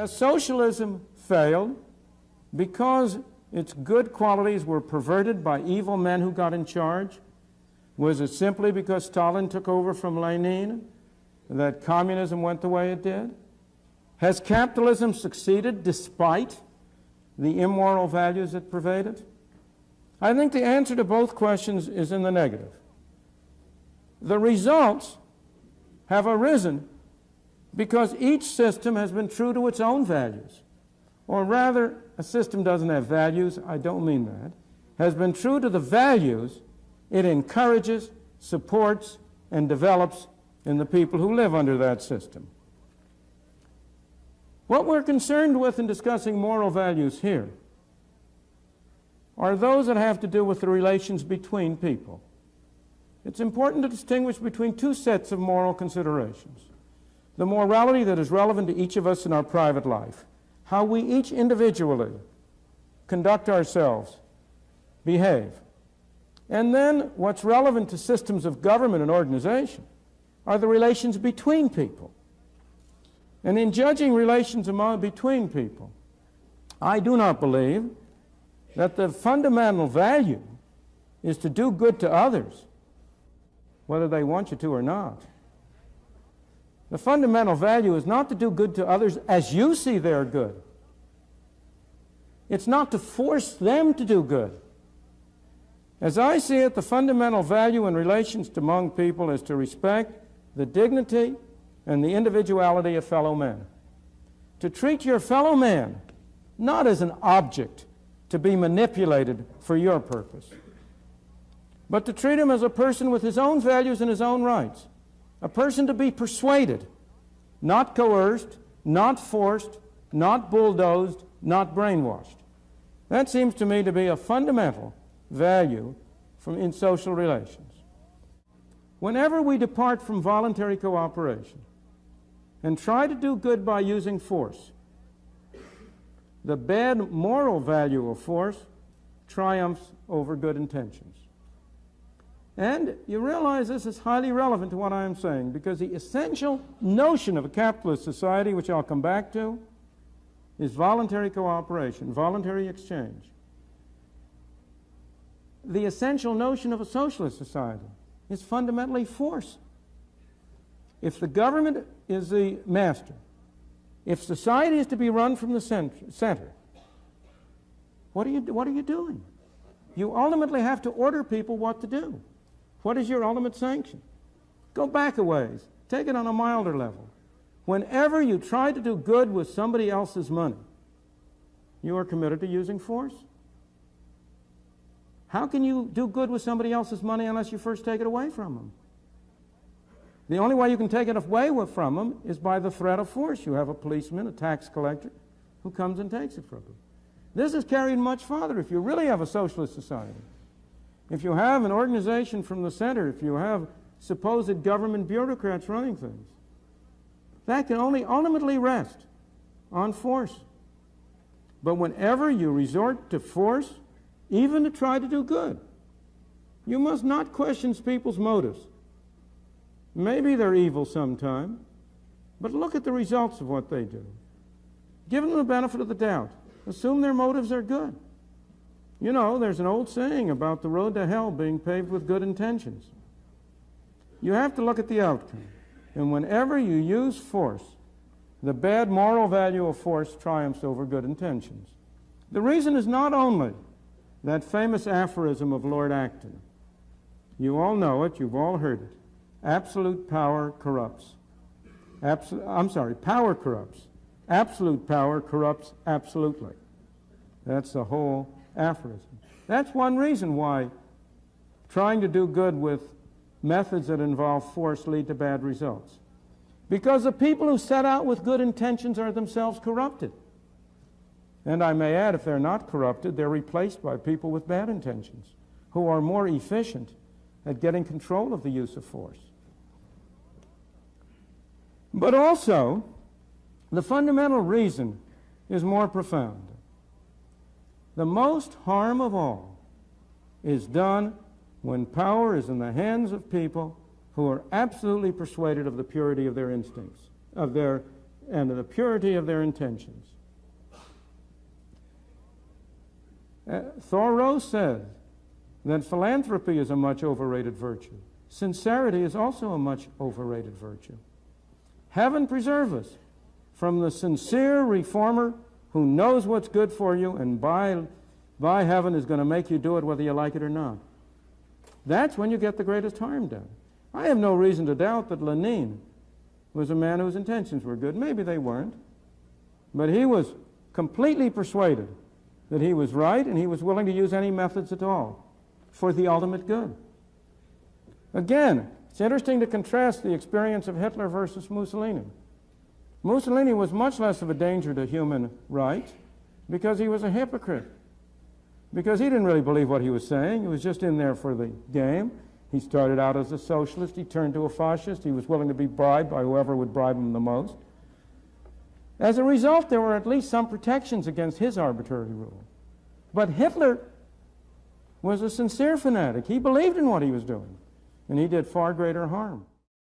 socialism failed because its good qualities were perverted by evil men who got in charge? Was it simply because Stalin took over from Lenin that communism went the way it did? Has capitalism succeeded despite the immoral values it pervaded? I think the answer to both questions is in the negative. The results have arisen because each system has been true to its own values. Or rather, a system doesn't have values, I don't mean that, has been true to the values it encourages, supports, and develops in the people who live under that system. What we're concerned with in discussing moral values here are those that have to do with the relations between people. It's important to distinguish between two sets of moral considerations. The morality that is relevant to each of us in our private life, how we each individually conduct ourselves, behave. And then what's relevant to systems of government and organization are the relations between people. And in judging relations between people, I do not believe that the fundamental value is to do good to others, whether they want you to or not. The fundamental value is not to do good to others as you see they're good. It's not to force them to do good. As I see it, the fundamental value in relations among people is to respect the dignity and the individuality of fellow men. To treat your fellow man not as an object to be manipulated for your purpose, but to treat him as a person with his own values and his own rights, a person to be persuaded, not coerced, not forced, not bulldozed, not brainwashed. That seems to me to be a fundamental value in social relations. Whenever we depart from voluntary cooperation and try to do good by using force, the bad moral value of force triumphs over good intentions. And you realize this is highly relevant to what I am saying, because the essential notion of a capitalist society, which I'll come back to, is voluntary cooperation, voluntary exchange. The essential notion of a socialist society is fundamentally force. If the government is the master, if society is to be run from the center, what are you doing? You ultimately have to order people what to do. What is your ultimate sanction? Go back a ways. Take it on a milder level. Whenever you try to do good with somebody else's money, you are committed to using force. How can you do good with somebody else's money unless you first take it away from them? The only way you can take it away from them is by the threat of force. You have a policeman, a tax collector, who comes and takes it from them. This is carried much farther if you really have a socialist society. If you have an organization from the center, if you have supposed government bureaucrats running things, that can only ultimately rest on force. But whenever you resort to force, even to try to do good, you must not question people's motives. Maybe they're evil sometime, but look at the results of what they do. Give them the benefit of the doubt. Assume their motives are good. You know, there's an old saying about the road to hell being paved with good intentions. You have to look at the outcome. And whenever you use force, the bad moral value of force triumphs over good intentions. The reason is not only that famous aphorism of Lord Acton. You all know it, you've all heard it. Absolute power corrupts. Power corrupts. Absolute power corrupts absolutely. That's the whole aphorism. That's one reason why trying to do good with methods that involve force lead to bad results. Because the people who set out with good intentions are themselves corrupted. And I may add, if they're not corrupted, they're replaced by people with bad intentions who are more efficient at getting control of the use of force. But also, the fundamental reason is more profound. The most harm of all is done when power is in the hands of people who are absolutely persuaded of the purity of their instincts, of their and the purity of their intentions. Thoreau said that philanthropy is a much overrated virtue. Sincerity is also a much overrated virtue. Heaven preserve us from the sincere reformer who knows what's good for you and by heaven is going to make you do it whether you like it or not. That's when you get the greatest harm done. I have no reason to doubt that Lenin was a man whose intentions were good. Maybe they weren't. But he was completely persuaded that he was right, and he was willing to use any methods at all for the ultimate good. Again, it's interesting to contrast the experience of Hitler versus Mussolini. Mussolini was much less of a danger to human rights because he was a hypocrite. Because he didn't really believe what he was saying. He was just in there for the game. He started out as a socialist. He turned to a fascist. He was willing to be bribed by whoever would bribe him the most. As a result, there were at least some protections against his arbitrary rule. But Hitler was a sincere fanatic. He believed in what he was doing, and he did far greater harm.